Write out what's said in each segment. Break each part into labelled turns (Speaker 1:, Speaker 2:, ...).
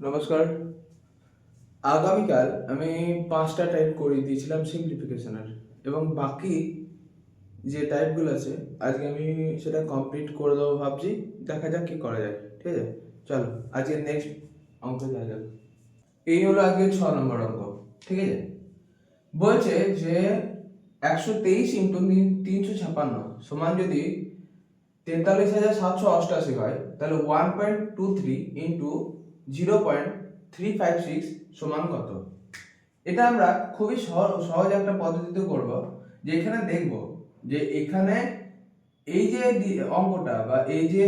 Speaker 1: নমস্কার। আগামীকাল আমি 5টা টাইপ করে দিয়েছিলাম সিম্পলিফিকেশনের, এবং বাকি যে টাইপগুলো আছে আজকে আমি সেটা কমপ্লিট করে দেবো ভাবছি। দেখা যাক কি করা যায়। ঠিক আছে, চলো আজকে নেক্সট অঙ্ক যাওয়া যাক। এই হলো আজকে 6 নম্বর অঙ্ক। ঠিক আছে, বলছে যে 123 ইন্টু 356 সমান যদি 43,788 হয়, তাহলে 1.23 ইন্টু 0.356 সমান কত? এটা আমরা খুবই সহজ একটা পদ্ধতিতে করব, যে এখানে দেখব যে এখানে এই যে অঙ্কটা বা এই যে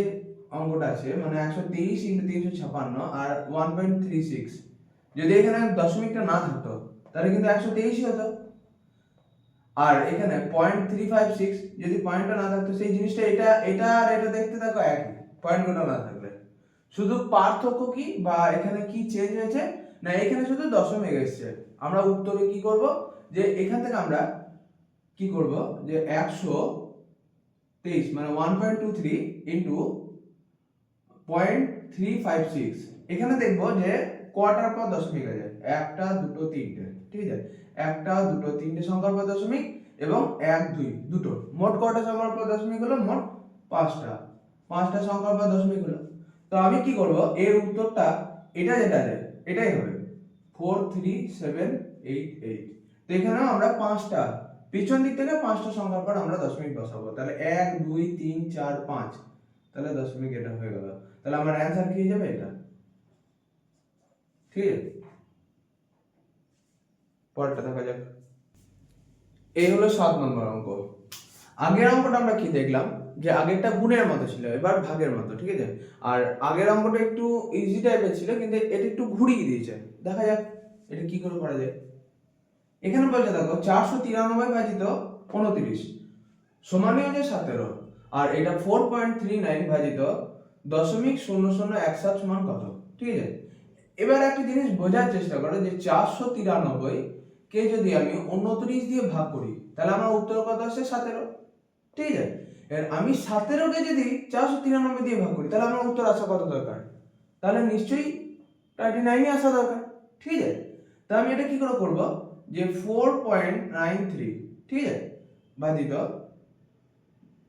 Speaker 1: অঙ্কটা আছে, মানে 123 ইন্টু 356 আর 1.36, যদি এখানে দশমিকটা না থাকতো তাহলে কিন্তু 123ই হতো। আর এখানে 0.356 যদি পয়েন্টটা না থাকতো, সেই জিনিসটা এটা এটা আর এটা দেখতে থাকো একই, পয়েন্টগুলো না থাকলে। শুধু পার্থক্য কি বা এখানে কি চেঞ্জ হয়েছে, না এখানে শুধু দশমিক এসেছে। আমরা উত্তরে কি করব, যে এখান থেকে আমরা কি করব, যে 123 মানে 1.23 ইন্টু 0.356, এখানে দেখবো যে কোয়ার্টার পর দশমিক আছে, একটা দুটো তিনটে। ঠিক আছে, একটা দুটো তিনটে সংখ্যার পর দশমিক, এবং এক দুই দুটো, মোট কটা সংখ্যার পর দশমিক হলো? মোট পাঁচটা। পাঁচটা সংখ্যার পর দশমিক হলো। তো আমি কি করব, এর উত্তরটা এটা যেটা আছে এটাই হবে 43788। তো এখানেও আমরা পাঁচটা, পিছন দিক থেকে পাঁচটা সংখ্যার পর আমরা দশমিক বসাবো। তাহলে 1 2 3 4 5, তাহলে দশমিক এটা হয়ে গেল। তাহলে আমার অ্যান্সার কি হয়ে যাবে? এটা। ঠিক আছে, পরেরটা দেখা যাক। এই হলো 7 নম্বর অঙ্ক। আগের অঙ্কটা আমরা কি দেখলাম, যে আগেরটা গুণের মতো ছিল, এবার ভাগের মতো। ঠিক আছে, আর আগের অঙ্কটা একটু ইজি টাইপের ছিল, কিন্তু এটা একটু ঘুরিয়ে দিয়েছে। দেখা যাক এটা কি করে করা যায়। এখানে বলছে দেখো 493 ভাজিত 29 সমানই হচ্ছে 17, আর এটা 4.39 ভাজিত 0.0017 সমান কত? ঠিক আছে, এবার একটা জিনিস বোঝার চেষ্টা করো, যে 493 কে যদি আমি 29 দিয়ে ভাগ করি, তাহলে আমার উত্তর কত আসে? 17। ঠিক আছে, এর আমি 17 কে যদি 493 দিয়ে ভাগ করি, তাহলে আমার উত্তর আসা কত দরকার? তাহলে নিশ্চয়ই 29 আসা দরকার। ঠিক আছে, তা আমি এটা কি করে করব, যে 4.93, ঠিক আছে, ভাজিত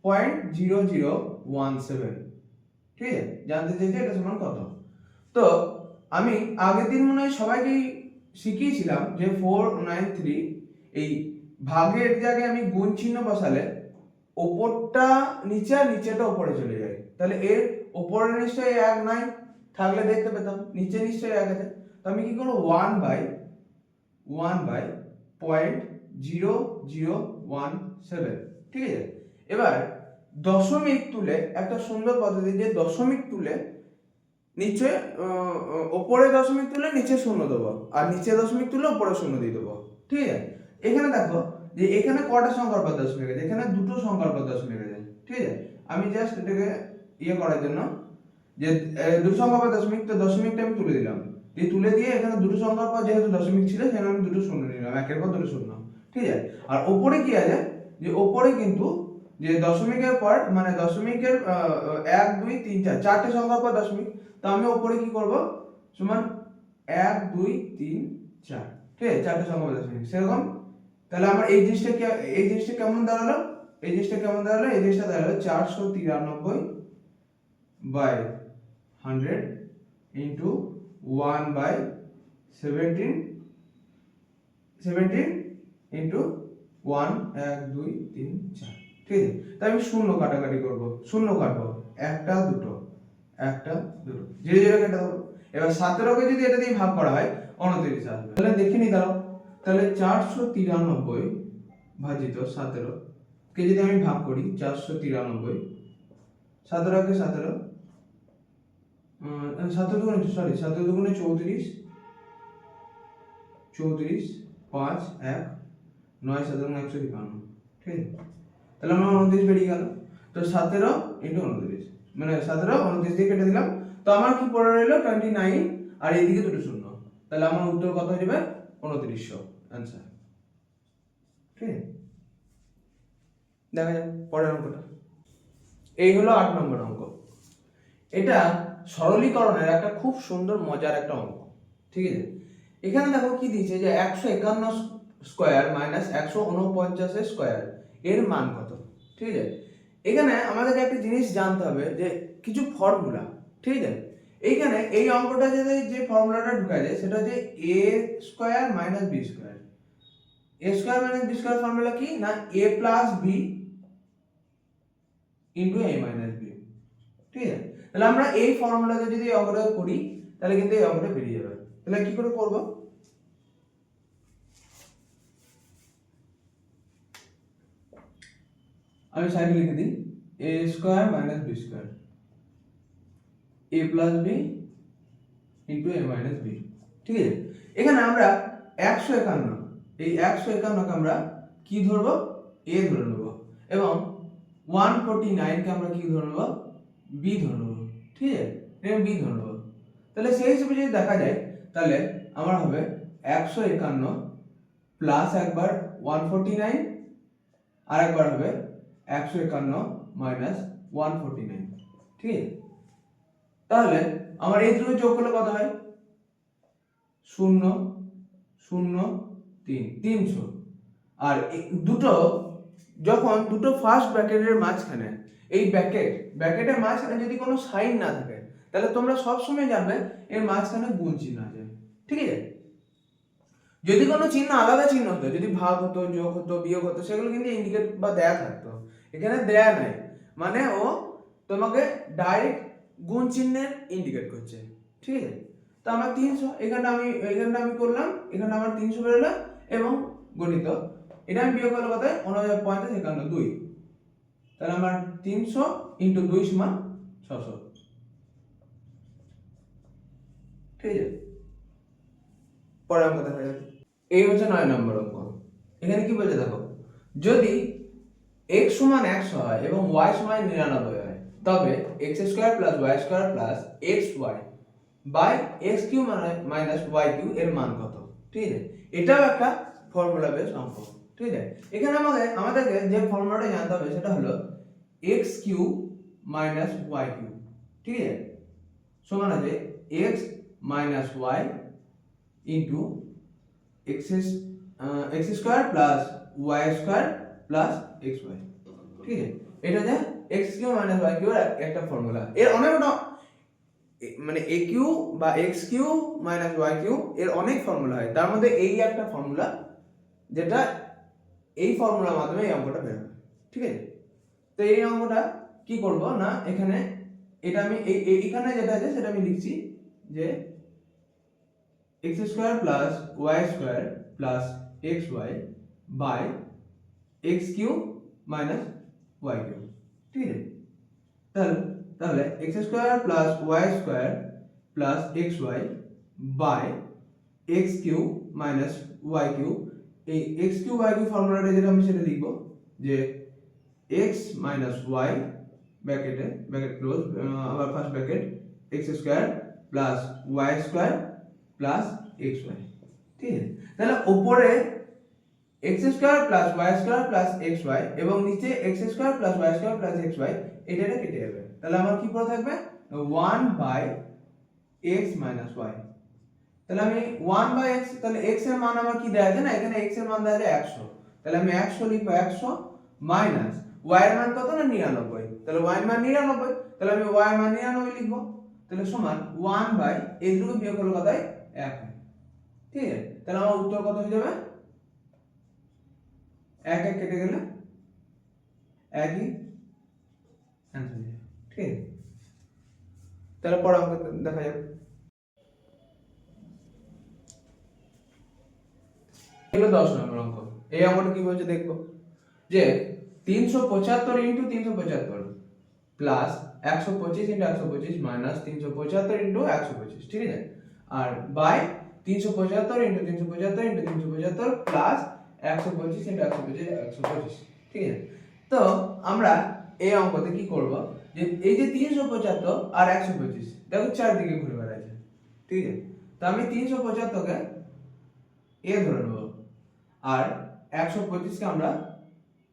Speaker 1: 0.0017। ঠিক আছে, জানতে চাইছে এটা সমান কত। তো আমি আগের দিন মনে হয় সবাইকেই শিখিয়েছিলাম যে 493 এই ভাগের জায়গায় আমি গুণ চিহ্ন বসালে ওপরটা নিচে আর নিচেটা উপরে চলে যায়। তাহলে এর উপরে নিশ্চয়ই এক নাই, থাকলে দেখতে পেতাম নিচে নিশ্চয়ই এক আছে। তো আমি কি করবো, 1/0.0017। ঠিক আছে, এবার দশমিক তুলে একটা সুন্দর পদ্ধতি, যে দশমিক তুলে নিচে ওপরে দশমিক তুলে নিচে শূন্য দেবো, আর নিচে দশমিক তুলে ওপরে শূন্য দিয়ে দেবো। ঠিক আছে, এখানে দেখো যে এখানে কটা সংখ্যার পর দশমিক আছে, এখানে দুটো সংখ্যার পর দশমিক আছে। ঠিক আছে, আমি জাস্ট এটাকে ইয়ে করার জন্য, যে দুটো সংখ্যার পর দশমিক, তো দশমিকটা আমি তুলে দিলাম, দিয়ে তুলে দিয়ে এখানে দুটো সংখ্যার পর যেহেতু দশমিক ছিল, সেখানে আমি দুটো শূন্য নিলাম, একের পর দুটো শূন্য। ঠিক আছে, আর ওপরে কি আছে, যে ওপরে কিন্তু যে দশমিকের পর, মানে দশমিকের 1 2 3 4 চারটে সংখ্যার পর দশমিক। তো আমি ওপরে কি করব, সমান 1 2 3 4। ঠিক আছে, চারটে সংখ্যা পর দশমিক সেরকম। তাহলে আমার এই জিনিসটা এই জিনিসটা কেমন দাঁড়ালো, এই জিনিসটা কেমন দাঁড়ালো, এই জিনিসটা দাঁড়ালো 493/100 ইন্টু 1/17 ইন্টু 1 1 2 3 4। ঠিক আছে, তাই আমি শূন্য কাটাকাটি করব, শূন্য কাটবো, একটা দুটো, একটা দুটো, ধীরে ধীরে কেটে দেবো। এবার 17 কে যদি এটা দিয়ে ভাগ করা হয় 29 আসবে। তাহলে দেখে নি দাঁড়াও, তাহলে 493 ভাজিত 17 কে যদি আমি ভাগ করি, 493, 17 কে 17, 17 দুগুণে, সরি 17 দুগুণে 34, 34 5 1 9 7 153। ঠিক আছে, তাহলে আমার 29 বেরিয়ে গেল। তো 17 ইন্টু 29, মানে 17 29 দিয়ে কেটে দিলাম। তো আমার কি পড়ে রইলো 29, আর এইদিকে দুটো শূন্য। তাহলে আমার উত্তর কত হয়ে যাবে? 2900 অ্যান্সার। ঠিক আছে, দেখা যাক পরের অঙ্কটা। এই হলো 8 নম্বর অঙ্ক। এটা সরলীকরণের একটা খুব সুন্দর মজার একটা অঙ্ক, ঠিক আছে। এখানে দেখো কি দিয়েছে যে 151 স্কোয়ার মাইনাস 149 স্কোয়ার এর মান কত, ঠিক আছে। এখানে আমাদেরকে একটা জিনিস জানতে হবে যে কিছু ফর্মুলা, ঠিক আছে। এইখানে এই অঙ্কটা যে ফর্মুলাটা ঢুকা যায় সেটা হচ্ছে a square minus b square. A square minus b square formula কি না a plus b into a minus b, ঠিক আছে। তাহলে আমরা এই ফর্মুলাতে যদি এই অঙ্কটা করি তাহলে কিন্তু এই অঙ্কটা বেরিয়ে যাবে। তাহলে কি করে করব, আমি সাইডে লিখে দিই এ square minus b square A plus b into a minus b, ঠিক আছে। এখানে আমরা 151 এই 151 কে আমরা কি ধরবো এ ধরে নেব এবং 149 কে আমরা কি ধরে নেব বি ধরে নেব, ঠিক আছে। এটা বি ধরে নেব। তাহলে সেই হিসেবে যদি দেখা যায় তাহলে আমার হবে 151 প্লাস একবার 149 আর একবার হবে 151 মাইনাস 149, ঠিক আছে। তাহলে আমার এই দুটো যোগ করলে কত হয় 0 0 3 300। আর দুটো যখন দুটো ফার্স্ট ব্র্যাকেটের মাঝখানে এই ব্র্যাকেটের মাঝখানে যদি কোনো সাইন না থাকে তাহলে তোমরা সব সময় জানবে এর মাঝখানে গুণ চিহ্ন আছে, ঠিক আছে। যদি কোনো চিহ্ন আলাদা চিহ্ন হতো, যদি ভাগ হতো যোগ হতো বিয়োগ হতো, সেগুলো কিন্তু ইন্ডিকেট বা দেয়া থাকতো। এখানে দেয়া নাই, মানে ও তোমাকে ডাইরেক্ট গুণ চিহ্নের ইন্ডিকেট করছে, ঠিক আছে। তো আমার 300 এখানটা আমি করলাম, এখানে আমার 300 বেরোলো এবং গণিত এটা আমি বিয়োগ করলে কত হয় 49 51 2, তাহলে আমার 300 ইন্টু 2 সমান 600, ঠিক আছে। পরের অঙ্ক দেখা যাবে। এই হচ্ছে 9 নম্বর অঙ্ক। এখানে কি বলছে দেখো, যদি x সমান 100 হয় এবং y সমান 99 হয় তবে x square plus y square plus xy by x cube minus y cube এর মান কত, ঠিক আছে। এটাও একটা ফর্মুলা বেস অঙ্ক, ঠিক আছে। এখানে আমাদেরকে যে ফর্মুলাটা জানতে হবে সেটা হলো x cube minus y cube, ঠিক আছে, সমান আছে x minus y into x square plus y square plus xy, ঠিক আছে। এটা যে x cube minus y cube এর একটা ফর্মুলা। এর অনেকটা মানে a কিউ বা x cube minus y cube এর অনেক ফর্মুলা হয়, তার মধ্যে এই একটা ফর্মুলা যেটা এই ফর্মুলার মাধ্যমে এই অঙ্কটা বের হবে, ঠিক আছে। তো এই অঙ্কটা কি করব না এখানে এটা আমি এইখানে যেটা আছে সেটা আমি লিখছি যে x square plus y square plus xy by x cube minus y cube, ঠিক আছে। তাহলে x square plus y square plus xy by x cube minus y cube, এই x কিউ y কিউ ফর্মুলাটা যেটা আমি সেটা লিখব যে x minus y bracket close আবার first bracket x square plus y square plus xy, ঠিক আছে। তাহলে উপরে x square plus y square plus xy এবং নিচে x square plus y square plus xy এটা কেটে যাবে। তাহলে আমার কি পড়ে থাকবে 1 বাই x মাইনাস y। তাহলে আমি 1 বাই x, তাহলে x এর মান আমার কি দেয়া আছে না এখানে x এর মান দেয়া আছে 100, তাহলে আমি 100 লিখবো 100 মাইনাস y এর মান কত না 99, তাহলে y এর মান 99, তাহলে আমি y এর মান 99 লিখবো, তাহলে সমান 1 বাই এই দুটো বিয়োগ করলে কত হয় 1 হয়, ঠিক আছে। তাহলে আমার উত্তর কত হয়ে যাবে 1 1 কেটে গেলে একই অ্যান্সার হয়ে যাবে, ঠিক আছে। তাহলে পরে অঙ্ক দেখা যাবে। এগুলো 10 নম্বর অঙ্ক। এই অঙ্কটা কি বলছে দেখবো যে 375 into 375 plus 125 into 125 minus 375 into 125, ঠিক আছে। আর by 375 into 375 into 375 plus 125 into 125 125, ঠিক আছে। তো আমরা এই অঙ্কতে কি করব যে এই যে 375 আর 125 দেখো চারদিকে ঘুরে বেড়াচ্ছে, ঠিক আছে। তো আমি 375 কে a ধরে নেব আর 125 কে আমরা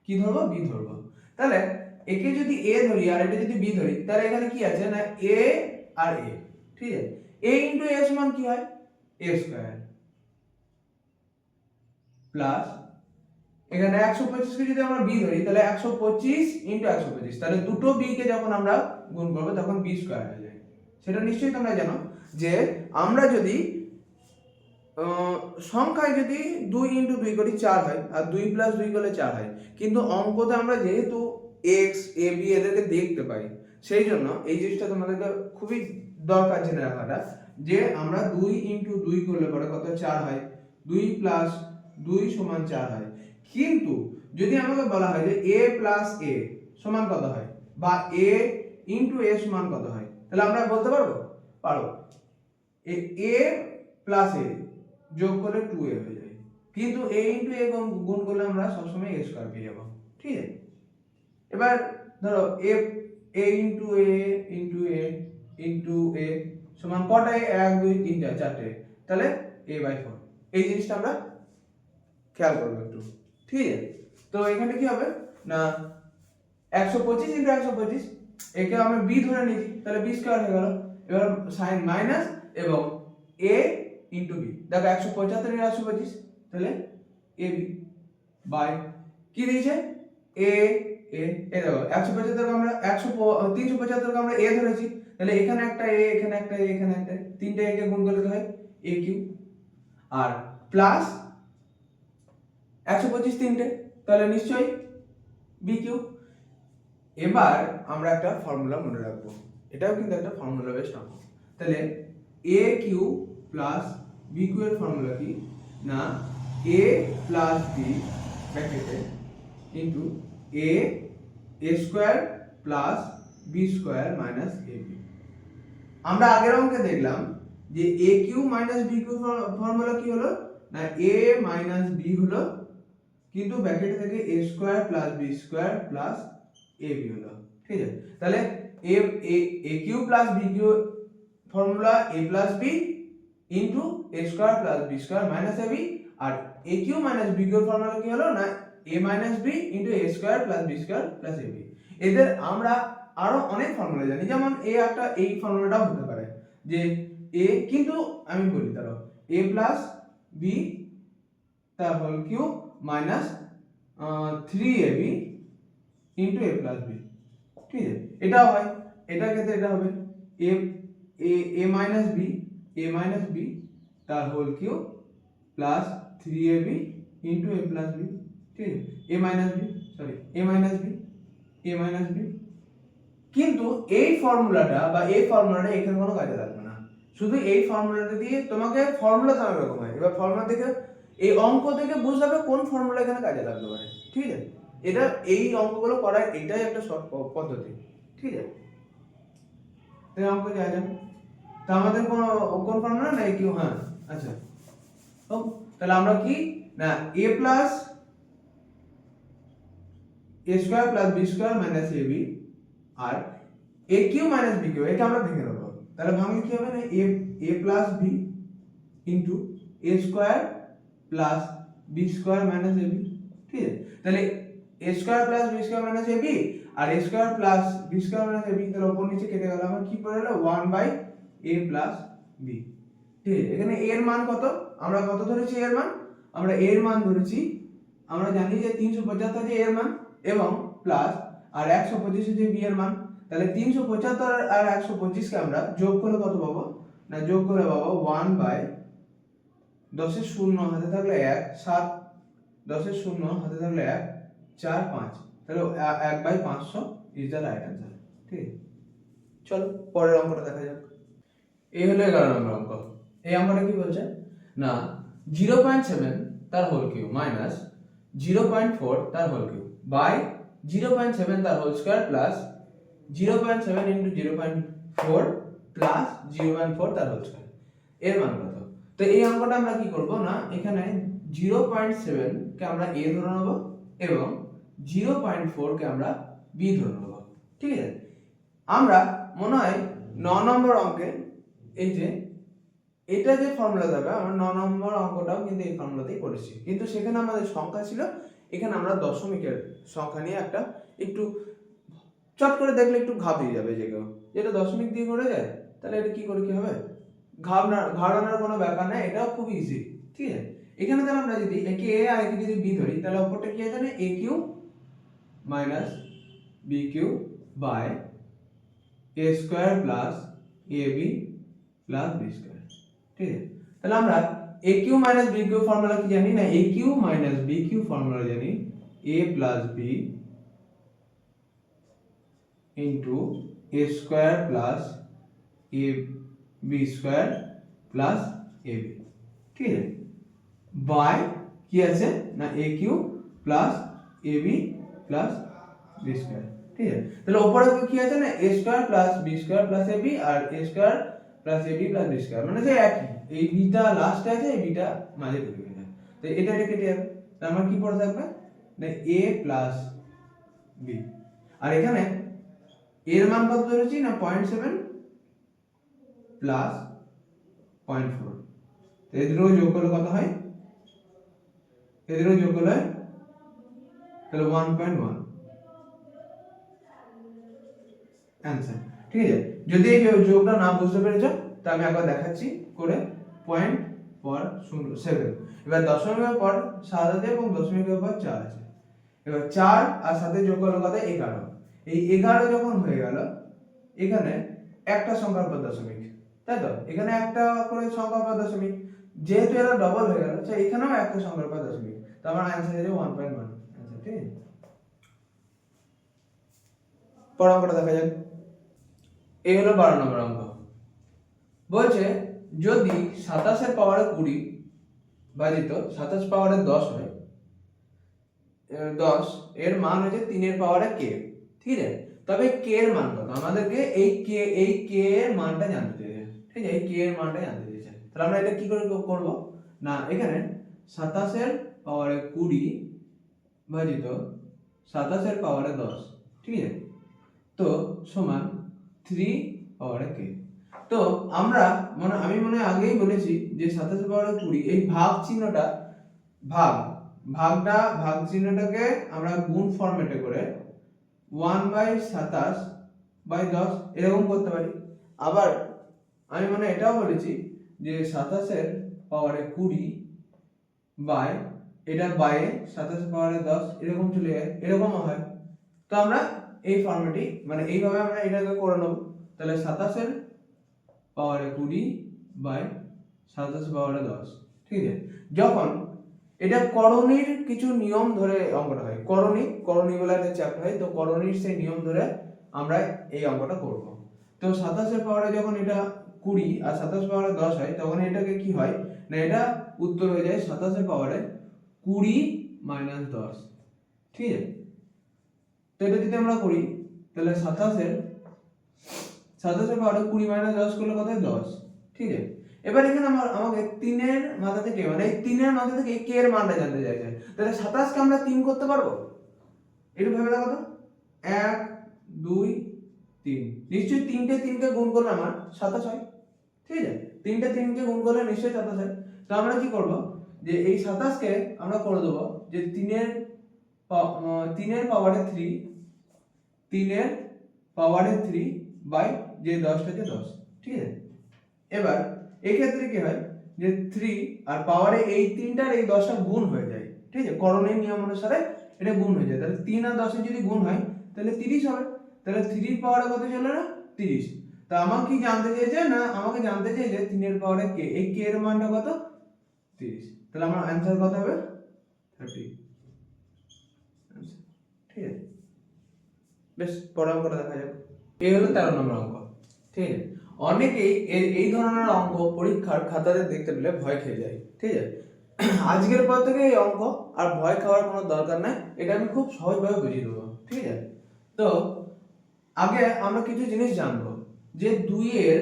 Speaker 1: কি ধরবো b ধরবো। তাহলে একে যদি a ধরি আর এটা যদি b ধরি, তাহলে এখানে কি আছে না a আর a, ঠিক আছে। a ইনটু a সমান কি হয় a স্কয়ার প্লাস এখানে 125 কে যদি আমরা b ধরি তাহলে 125 ইনটু 125, তাহলে দুটো b কে যখন আমরা গুণ করব তখন b স্কয়ার হয়ে যায়। সেটা নিশ্চয়ই তোমরা জানো যে আমরা যদি সংখ্যায় যদি 2 ইনটু 2 করি 4 হয় আর 2 প্লাস 2 করলে 4 হয়, কিন্তু অঙ্কতে আমরা যেহেতু x a b এদেরকে দেখতে পাই, সেই জন্য এই জিনিসটা তোমাদেরকে খুবই দরকার জেনে রাখাটা যে আমরা 2 ইনটু 2 করলে পরে কত 4 হয়, 2 প্লাস 2 সমান 4 হয়। কিন্তু যদি আমাকে বলা হয় যে a প্লাস a সমান কত হয় বা a ইনটু a সমান কত হয়, তাহলে আমরা বলতে পারবো পারবো a প্লাস a যোগ করলে 2a হয়ে যায়, কিন্তু a ইনটু a গুণ করলে আমরা সবসময় a স্কয়ার পেয়ে যাবো, ঠিক আছে। এবার ধরো a into a into a into a সমান কটা a 1 2 3 4 চারটে, তাহলে a/4। এই জিনিসটা আমরা খেয়াল করবো একটু, ঠিক আছে। তো এখানে কি হবে না 125 ইনটু 125, একে আমি b ধরে নিয়েছি তাহলে b স্কয়ার হয়ে গেল। এবার সাইন মাইনাস এবং a ইনটু b, দেখো 175 ইনটু 125 তাহলে ab বাই কি দিয়েছে a a এ দেখো 175 কে আমরা 375 কে আমরা a ধরেছি, তাহলে এখানে একটা a এখানে একটা a এখানে একটা, তিনটে a কে গুণ করলে কি হয় a কিউব, আর প্লাস 125 তিনটে, তাহলে নিশ্চয়ই b কিউব। এবার আমরা একটা ফর্মুলা মনে রাখবো, এটাও কিন্তু একটা ফর্মুলা বেসড অঙ্ক। তাহলে a cube plus b cube এর ফর্মুলা কি না a প্লাস b ব্র্যাকেটে into a square plus b square minus ab। আমরা আগের অঙ্কে দেখলাম যে a cube minus b cube formula কি হলো না a মাইনাস b হলো, কিন্তু ব্র্যাকেট থেকে a square plus b square plus ab হলো, ঠিক আছে। তাহলে a cube plus b cube formula a plus b into a square plus b square minus ab, আর a cube minus b cube formula কি হলো না a minus b into a square plus b square plus ab। এদের আমরা আরো অনেক formula জানি, যেমন a একটা এই ফর্মুলাটাও হতে পারে যে a, কিন্তু আমি বলি তাহলে a প্লাস b তার whole cube minus 3ab into a plus b, ঠিক আছে। এটাও হয়, এটার ক্ষেত্রে এটা হবে a মাইনাস b তার whole cube plus 3ab into a plus b, ঠিক আছে। a মাইনাস b, কিন্তু এই ফর্মুলাটা বা এই ফর্মুলাটা এখানে কোনো কাজে লাগবে না, শুধু এই ফর্মুলাটা দিয়ে তোমাকে ফর্মুলা তো অনেক রকম হয়, এবার ফর্মুলা থেকে এই অঙ্ক থেকে বুঝতে হবে কোন ফর্মুলা এখানে কাজে লাগতে পারে, ঠিক আছে। এটা এই অঙ্কগুলো করার এটাই একটা শর্ট পদ্ধতি, ঠিক আছে। তাই অঙ্ক যা যাবে তা আমাদের কোন ফর্মুলা না কিউ, হ্যাঁ আচ্ছা। তাহলে আমরা কি না a plus a square plus b square minus ab আর a cube minus b cube, এটা আমরা ভেঙে দেব। তাহলে ভাঙলে কি হবে না a plus b into a square plus b square minus ab, ঠিক আছে। তাহলে a square plus b square minus ab আর a square plus b square minus ab, তাহলে উপর নিচে কেটে গেল, আমার কি পড়ে গেল 1/a প্লাস b, ঠিক আছে। এখানে a এর মান কত, আমরা কত ধরেছি এর মান, আমরা a এর মান ধরেছি, আমরা জানি যে 375 যে এর মান এবং প্লাস আর 125 যে b এর মান, তাহলে 375 আর 125 কে আমরা যোগ করলে কত পাবো না যোগ করে পাবো 1/10 এর 0 হাতে থাকলে 1 7 10 এর 0 হাতে থাকলে 1 4 5, তাহলে 1/500 ইজ দ্য রাইট आंसर, ঠিক আছে। চলো পরের অঙ্কটা দেখা যাক। এই হলো 11 নম্বর অঙ্ক। এই অঙ্কটা কি বলছে না 0.7 তার হোল কিউব মাইনাস 0.4 তার হোল কিউব বাই 0.7 তার whole square plus 0.7 into 0.4 plus 0.4 তার হোল স্কয়ার, এর মান কত। তো এই অঙ্কটা আমরা কি করব না এখানে 0.7 কে আমরা a ধরে নেব এবং 0.4 কে আমরা b ধরে নেব, ঠিক আছে। আমরা মনে হয় 9 নম্বর অঙ্কে এই যে এটা যে ফর্মুলা দেবে, আমরা 9 নম্বর অঙ্কটাও কিন্তু এই ফর্মুলাতেই করেছি, কিন্তু সেখানে আমাদের সংখ্যা ছিল, এখানে আমরা দশমিকের সংখ্যা নিয়ে একটা একটু চট করে দেখলে একটু ঘাবড়িয়ে যাবে যে কেউ, যেটা দশমিক দিয়ে করে যায়, তাহলে এটা কি করে কি হবে, ঘাবড়ানোর কোনো ব্যাপার নেই, এটাও খুব ইজি। ঠিক আছে, এখানে তাহলে আমরা যদি একে এ আর একে যদি বি ধরি, তাহলে অপরটা কি আছে না a cube minus b cube by a square plus a b plus b square. ঠিক আছে, তাহলে আমরা a cube minus b cube formula কি জানি না, a cube minus b cube formula জানি a plus b into a square plus a b square plus a b. ঠিক আছে, বাই কি আছে না a cube plus a b plus b square. ঠিক আছে, তাহলে উপরে কি আছে না a square plus b square plus a b আর a square plus a b plus b square, মানে যে একই, এই বিটা লাস্টে আছে, এই বিটা মাঝে ঢুকে গেছে, তো এটা কেটে যাবে, তাহলে আমার কি পড়ে থাকবে না এ প্লাস বি, আর এখানে এর মান কত ধরেছি না 0.7 প্লাস 0.4, এদেরও যোগ করলে কত হয়, এদেরও যোগ করলে তাহলে 1.1 অ্যান্সার। ঠিক আছে, যদি এই যোগটা না বুঝতে পেরেছো তা আমি একবার দেখাচ্ছি করে, পয়েন্ট পর 7, এবার দশমিকের পর 7 আছে এবং দশমিকের পর 4 আছে, এবার 4 আর 7 যোগ করলে কত 11, এই 11 যখন হয়ে গেল, এখানে একটা সংখ্যার পর দশমিক, তাই তো এখানে একটা করে সংখ্যার পর দশমিক, যেহেতু এরা ডবল হয়ে গেল, তো এখানেও একটা সংখ্যার পর দশমিক, তো আমার অ্যান্সার হয়ে যাবে 1.1 অ্যান্সার। ঠিক আছে, পরের অঙ্কটা দেখা যাক। এই হলো 12 নম্বর অঙ্ক, বলছে যদি 27 পাওয়ারে 20 ভাজিত 27 পাওয়ারে 10 হয়, 10 এর মান হচ্ছে 3 এর পাওয়ারে কে। ঠিক আছে, তবে কে এর মান কত, আমাদেরকে এই কে এর মানটা জানতে হবে। ঠিক আছে, এই কে এর মানটা জানতে দিয়েছে, তাহলে আমরা এটা কি করে করব না, এখানে 27 এর পাওয়ারে 20 ভাজিত 27 এর পাওয়ারে 10, ঠিক আছে, তো সমান 3 পাওয়ারে কে। তো আমরা আমি মনে আগেই বলেছি যে 27 পাওয়ারে 20, এই ভাগ চিহ্নটা, ভাগ চিহ্নটাকে আমরা গুণ ফরম্যাটে করে 1/27/10 এরকম করতে পারি। আবার আমি এটাও বলেছি যে 27 এর পাওয়ারে 20 বাই এটা বাই 27 পাওয়ারে 10 এরকম চলে যায়, এরকমও হয়। তো আমরা এই ফর্মেটই এইভাবে আমরা এটাকে করে নেব, তাহলে 27 এর পাওয়ারে 20 বাই 27 পাওয়ারে 10। ঠিক আছে, যখন এটা করণীর কিছু নিয়ম ধরে অঙ্কটা হয়, করণী বলে একটা চ্যাপ্টার হয়, তো করণীর সেই নিয়ম ধরে আমরা এই অঙ্কটা করব। তো 27 এর পাওয়ারে যখন এটা 20 আর 27 পাওয়ারে 10 হয়, তখন এটাকে কি হয় না, এটা উত্তর হয়ে যায় 27 এর পাওয়ারে 20 মাইনাস 10। ঠিক আছে, তো এটা যদি আমরা করি, তাহলে 27 এর পাওয়ারে 20 মাইনাস 10 করলে কত হয় 10। ঠিক আছে, এবার এখানে আমাকে 3 এর মাথা থেকে এই 3 এর মাথা থেকে কে এর মানটা জানতে চাইছে, তাহলে 27 কে আমরা 3 করতে পারবো, একটু ভেবে দেখো তো, 1 2 3, নিশ্চয়ই 3টে 3 কে গুণ করলে আমার 27 হয়। ঠিক আছে, 3টে 3 কে গুণ করলে নিশ্চয়ই 27 হয়। তো আমরা কি করব, যে এই 27 কে আমরা করে দেব যে 3 এর পাওয়ারে 3, 3 এর পাওয়ারে 3 বাই যে 10টা যে 10। ঠিক আছে, এবার এই ক্ষেত্রে কি হয় যে 3 আর পাওয়ারে এই 3টার এই 10টা গুণ হয়ে যায়। ঠিক আছে, করণের নিয়ম অনুসারে এটা গুণ হয়ে যায়, তাহলে 3 আর 10 এর যদি গুণ হয় তাহলে 30 হবে, তাহলে 3 এর পাওয়ারে কত চলে না 30। তো আমাকে কি জানতে চাইছে না, আমাকে জানতে চাইছে 3 এর পাওয়ারে কে, এই কে এর মানটা কত 30, তাহলে আমার অ্যানসার কত হবে 30। ঠিক আছে, বেশ পরের অঙ্কটা দেখা যাক। এই হলো 13 নম্বর অঙ্ক। ঠিক আছে, অনেকেই এই ধরনের অঙ্ক পরীক্ষার খাতাতে দেখতে পেলে ভয় খেয়ে যায়। ঠিক আছে, আজকের পর থেকে এই অঙ্ক আর ভয় খাওয়ার কোনো দরকার নাই, এটা আমি খুব সহজভাবে বুঝিয়ে দেবো। ঠিক আছে, তো আগে আমরা কিছু জিনিস জানবো, যে 2 এর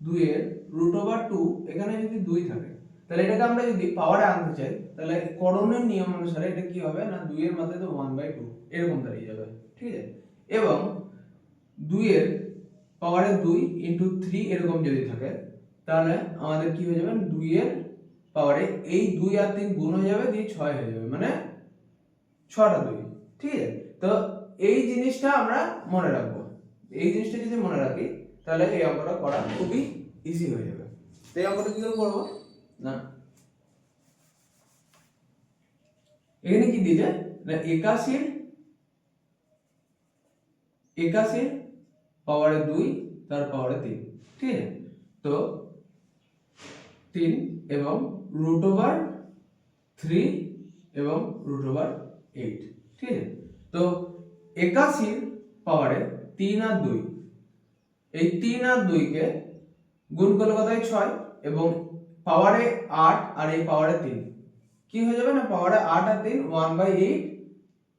Speaker 1: √2 এখানে যদি 2 থাকে, তাহলে এটাকে আমরা যদি পাওয়ারে আনতে চাই, তাহলে করণের নিয়ম অনুসারে এটা কি হবে না 2 এর মাথায় তো 1/2 এরকম দাঁড়িয়ে যাবে। ঠিক আছে, এবং 2 এর পাওয়ারে 2 ইনটু 3 এরকম যদি থাকে, তাহলে আমাদের কি হয়ে যাবে 2 এর পাওয়ারে এই 2 আর 3 গুণ হয়ে যাবে, দিয়ে 6 হয়ে যাবে, মানে 6টা 2। ঠিক আছে, তো এই জিনিসটা আমরা মনে রাখবো, এই জিনিসটা যদি মনে রাখি তাহলে এই অঙ্কটা করা খুবই ইজি হয়ে যাবে। তো এই অঙ্কটা কি করে করবো না, এখানে কি দিয়েছে না 81 পাওয়ারে 2 তার পাওয়ারে 3, ঠিক আছে। তো 3 এবং √3 এবং √8, ঠিক আছে। তো 81 পাওয়ারে 3 আর 2, এই 3 আর 2 কে গুণ করলে কত হয় 6, এবং পাওয়ারে 8 আর এই পাওয়ারে 3 কি হয়ে যাবে না, পাওয়ারে 8 আর 3 1/8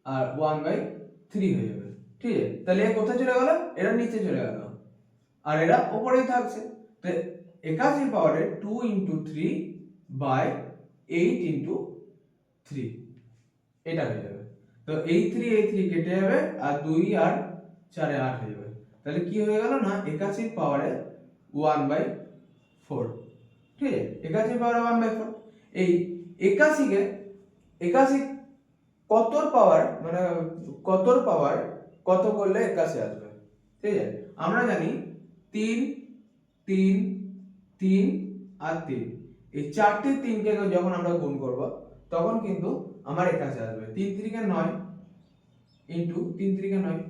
Speaker 1: আর 1/3 হয়ে যাবে, ঠিক আছে। তাহলে এ কোথায় চলে গেল, এরা নিচে চলে গেল আর এরা উপরেই থাকছে। তো 81 পাওয়ারে 2 × 3/8 × 3 এটা হয়ে যাবে। তো এই 3 কেটে যাবে আর 2 আর 4 এ 8 হয়ে যাবে। তাহলে কি হয়ে গেল না 81 পাওয়ারে 1/4, ঠিক আছে। 81 পাওয়ারে 1/4, এই 81 কতর পাওয়ার মানে কতর পাওয়ার কত করলে 81 আসবে, ঠিক আছে। আমরা জানি 3 3 3 আর 3, এই চারটে 3 কে যখন আমরা গুণ করব তখন কিন্তু আমার 81 আসবে। 3 3 = 9 ইনটু 3 3 = 9,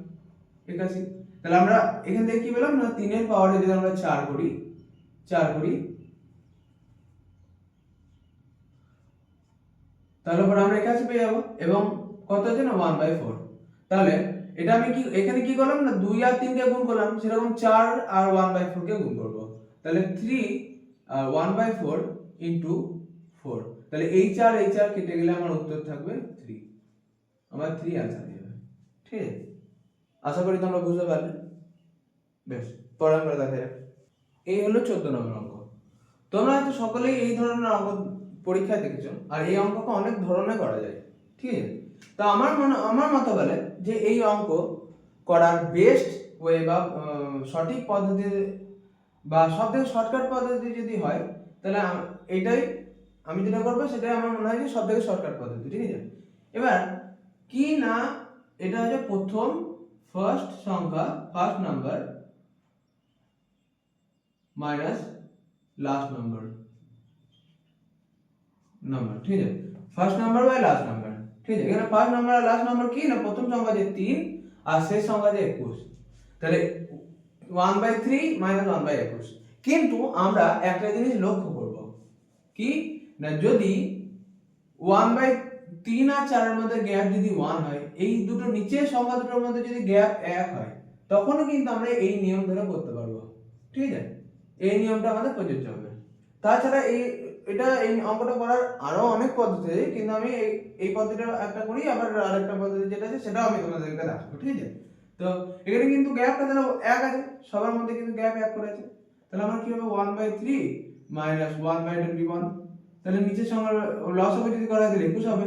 Speaker 1: 81। তাহলে আমরা এখান থেকে কি পেলাম না 3 এর পাওয়ারে যদি আমরা 4 করি তাহলে পরে আমরা 81 পেয়ে যাব, এবং কত আছে না 1/4। তাহলে এটা আমি কি এখানে কি করলাম না 2 আর 3 কে গুণ করলাম, সেরকম 4 আর 1/4 কে গুণ করব। তাহলে 3 আর 1/4 ইনটু 4, তাহলে এই 4 কেটে গেলে আমার উত্তর থাকবে 3, আমার 3 आंसर হয়ে যাবে, ঠিক আছে। আশা করি তোমরা বুঝতে পারলে। বেশ, পরে আমরা দেখা যাক। এই হলো 14 নম্বর অঙ্ক। তোমরা হয়তো সকলেই এই ধরনের অঙ্ক পরীক্ষায় দেখেছো, আর এই অঙ্ককে অনেক ধরনের করা যায়, ঠিক আছে। তো আমার মত বলে যে এই অঙ্ক করার বেস্ট ওয়ে বা সঠিক পদ্ধতি বা সবথেকে শর্টকাট পদ্ধতি যদি হয় তাহলে এটাই আমি যেটা করবো, সেটাই আমার মনে হয় যে সবথেকে শর্টকাট পদ্ধতি, ঠিক আছে। এবার কি না এটা হচ্ছে প্রথম first number minus last number, ঠিক আছে। First number by last number, ঠিক আছে। এখানে ফার্স্ট নাম্বার আর লাস্ট নাম্বার কি না, প্রথম সংখ্যা যে 3 আর শেষ সংখ্যা যে 21, তাহলে 1/3 মাইনাস 1/21। কিন্তু আমরা একটা জিনিস লক্ষ্য করব কি না, যদি 1/3 আর 4 এর মধ্যে গ্যাপ যদি 1 হয়, এই দুটো নিচের সংখ্যা দুটোর মধ্যে যদি গ্যাপ 1 হয়, তখন কিন্তু আমরা এই নিয়ম ধরে করতে পারবো, ঠিক আছে। এই নিয়মটা আমাদের প্রযোজ্য হবে। তাছাড়া এই অঙ্কটা করার আরো অনেক পদ্ধতি আছে, কিন্তু আমি এই পদ্ধতিটা একটা করি, আবার আরেকটা পদ্ধতি যেটা আছে সেটাও আমি তোমাদেরকে দেখাবো, ঠিক আছে। তো এখানে কিন্তু গ্যাপটা তাহলে 1 আছে, সবার মধ্যে কিন্তু গ্যাপ 1 করে আছে। তাহলে আমার কি হবে 1/3 মাইনাস 1/21, তাহলে নিচের সংখ্যার লসাগু যদি করা হয় তাহলে 21 হবে।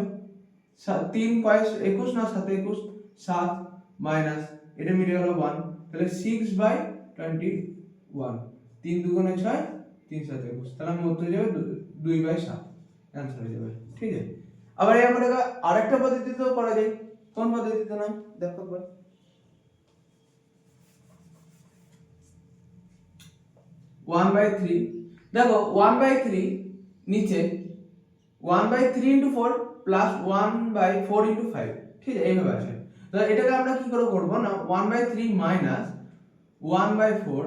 Speaker 1: 3 কয় 21 না 7 21, 7 মাইনাস এটা মিলে গেল 1, তাহলে 6/21, 3 2 × 6 3 7 21, তাহলে আমার উত্তর যাবে 2/7, অ্যানসার হয়ে যাবে, ঠিক আছে। আবার এই আমরা আরেকটা পদ্ধতিতেও করা যায়। কোন পদ্ধতিতে নাম দেখো একবার। 1/3, দেখো 1/3 নিচে 1/3 × 4 প্লাস 1/4 × 5, ঠিক আছে, এইভাবে আছে। তো এটাকে আমরা কি করে করব না 1/3 minus 1/4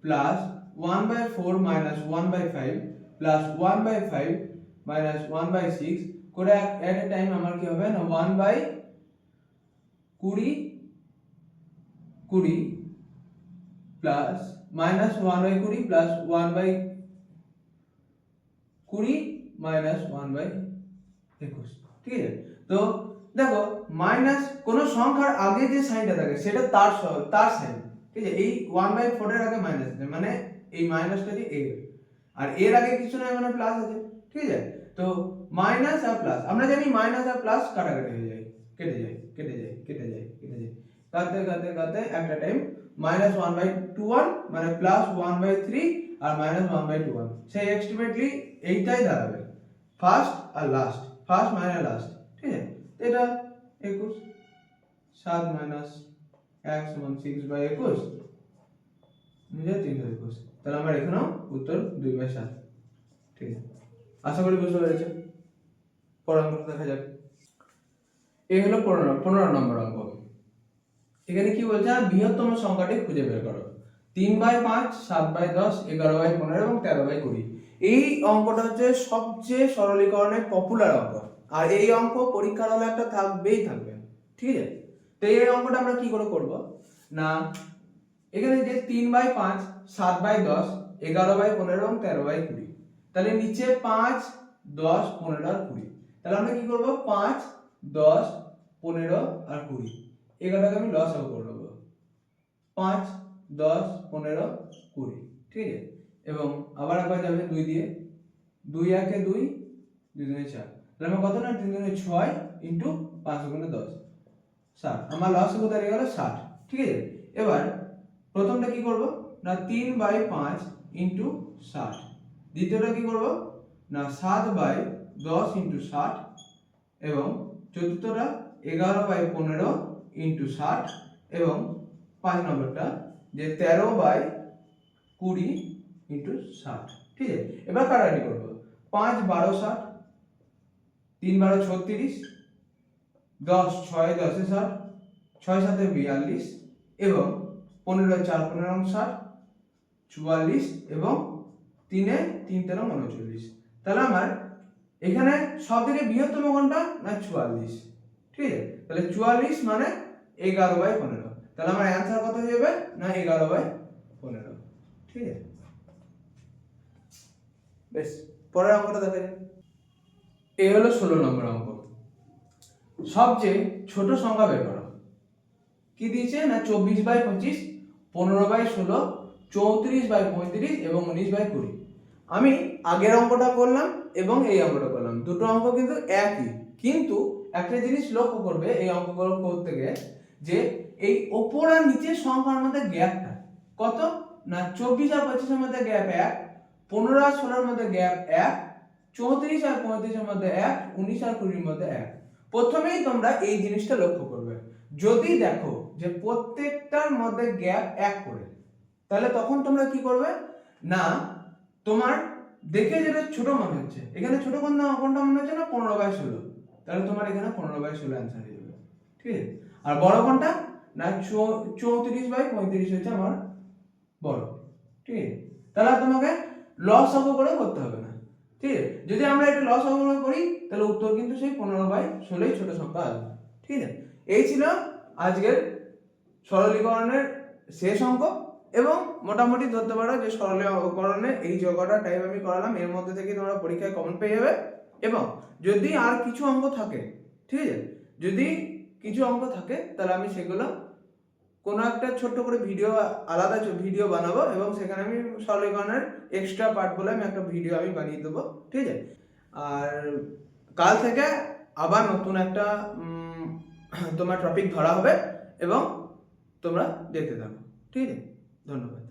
Speaker 1: plus 1/4 minus 1/5 plus 1/5 minus 1/6 করে এট এ টাইম আমার কি হবে না 1/20 প্লাস মাইনাস 1/20 প্লাস 1/20 মাইনাস 1/21, ঠিক আছে। তো দেখো মাইনাস কোন সংখ্যার আগে যে সাইনটা থাকে সেটা তার সাইন, ঠিক আছে। এই 1/4 এর আগে মাইনাস আছে, মানে এই মাইনাসটা যে এর, আর এর আগে কিছু নাই মানে প্লাস আছে, ঠিক আছে। তো মাইনাস আর প্লাস, আমরা জানি মাইনাস আর প্লাস কাটাকাটি হয়ে যায়, কেটে যায় কাটতে একটা টাইম মাইনাস 1/21 মানে প্লাস 1/3 আর মাইনাস 1/21, সেই এক্সটিমেটলি এইটাই দাঁড়াবে ফার্স্ট আর লাস্ট, ফার্স্ট মাইনাস লাস্ট, ঠিক আছে। এটা 21, 7 মাইনাস 1 সমান 6/21 321। তাহলে আমার এখানেও উত্তর 2/7। ঠিক আছে, আশা করি বুঝতে পেরেছো। পরের অঙ্কটা দেখা যাক। এই হলো 15 নম্বর অঙ্ক। এখানে কি বলছে, বৃহত্তম সংখ্যাটি খুঁজে বের করো। 3/5, 7/10, 11/15 এবং 13/20। এই অঙ্কটা হচ্ছে সবচেয়ে সরলীকরণের পপুলার অঙ্ক, আর এই অঙ্ক পরীক্ষার হলে একটা থাকবেই থাকবে। ঠিক আছে, তো এই অঙ্কটা আমরা কি করে করব না, এখানে যে 3/5, 7/10, 11/15 এবং 13/20, তাহলে নিচে 5, 10, 15 আর 20। তাহলে আমরা কি করব, 5, 10, 15 আর 20 এগুলোকে আমি লসাগু করে নেব। 5, 10, 15, 20। ঠিক আছে, এবং আবার একবার যাবে 2 দিয়ে, 2 একে 2, 2 দুগুণে 4। তাহলে আমার কত না, 3 দুগুণে 6 ইনটু 5 দুগুণে 10, 60। আমার লসাগু দাঁড়িয়ে গেল 60। ঠিক আছে, এবার প্রথমটা কি করব না, 3/5 ইনটু 60। দ্বিতীয়টা কি করব না, 7/10 ইনটু 60। এবং চতুর্থটা 11/15 ইনটু 60। এবং 5 নম্বরটা যে 13/20 ইনটু 60। ঠিক আছে, এবার কাটাকাটি করব। 5, 12, 60, 3, 12, 36, 10, 6, 10, 60, 6, 7, 42 এবং 15, 4, 15, 60, 44 এবং 3, 3, 13, 39। তাহলে আমার এখানে সব থেকে বৃহত্তম কোনটা না, 44। ঠিক আছে, তাহলে 44 মানে 11/15। তাহলে আমার অ্যানসার কত হয়ে যাবে না, 11/15। ঠিক আছে, বেশ, পরের অঙ্কটা দেখা যাক। এই হলো 16 নম্বর অঙ্ক। সবচেয়ে ছোট সংখ্যা বের করো। কি দিয়েছে না, 24/25, 15/16, 34/35 এবং 19/20। আমি আগের অঙ্কটা করলাম এবং এই অঙ্কটা করলাম, দুটো অঙ্ক কিন্তু একই, কিন্তু একটা জিনিস লক্ষ্য করবে এই অঙ্কগুলো করতে গিয়ে, যে এই ওপর আর নিচের সংখ্যার মধ্যে গ্যাপটা কত না, 24 আর 25 এর মধ্যে গ্যাপ 1, 15 আর 16 এর মধ্যে গ্যাপ 1, 34 আর 35 এর মধ্যে 1, 19 আর 20 এর মধ্যে 1। প্রথমেই তোমরা এই জিনিসটা লক্ষ্য করবে, যদি দেখো যে প্রত্যেকটার মধ্যে গ্যাপ 1 করে, তাহলে তখন তোমরা কি করবে না, তোমার দেখে যেটা ছোট মনে হচ্ছে, এখানে ছোট কোনটা মনে হচ্ছে না, 15/16, তাহলে তোমার এখানে 15/16 অ্যান্সার হয়ে যাবে। ঠিক আছে, আর বড় কোনটা না, 34/35 হচ্ছে আমার বড়। ঠিক আছে, তাহলে তোমাকে লসাগু করে করতে হবে না। ঠিক আছে, যদি আমরা এটা লসাগু করি তাহলে উত্তর কিন্তু সেই 15/16 ছোট সংখ্যা আসবে। ঠিক আছে, এই ছিল আজকের সরলীকরণের শেষ অঙ্ক, এবং মোটামুটি ধরতে পারো যে সরলীকরণে এই যে কটা টাইপ আমি করালাম এর মধ্যে থেকে তোমরা পরীক্ষায় কমন পেয়ে যাবে। এবং যদি আর কিছু অঙ্ক থাকে, ঠিক আছে, যদি কিছু অঙ্ক থাকে তাহলে আমি সেগুলো কোনো একটা ছোট্ট করে ভিডিও, আলাদা ভিডিও বানাবো, এবং সেখানে আমি সরলীকরণের এক্সট্রা পার্ট বলে আমি একটা ভিডিও আমি বানিয়ে দেবো। ঠিক আছে, আর কাল থেকে আবার নতুন একটা তোমার টপিক ধরা হবে এবং তোমরা দেখতে থাকো। ঠিক আছে, ধন্যবাদ।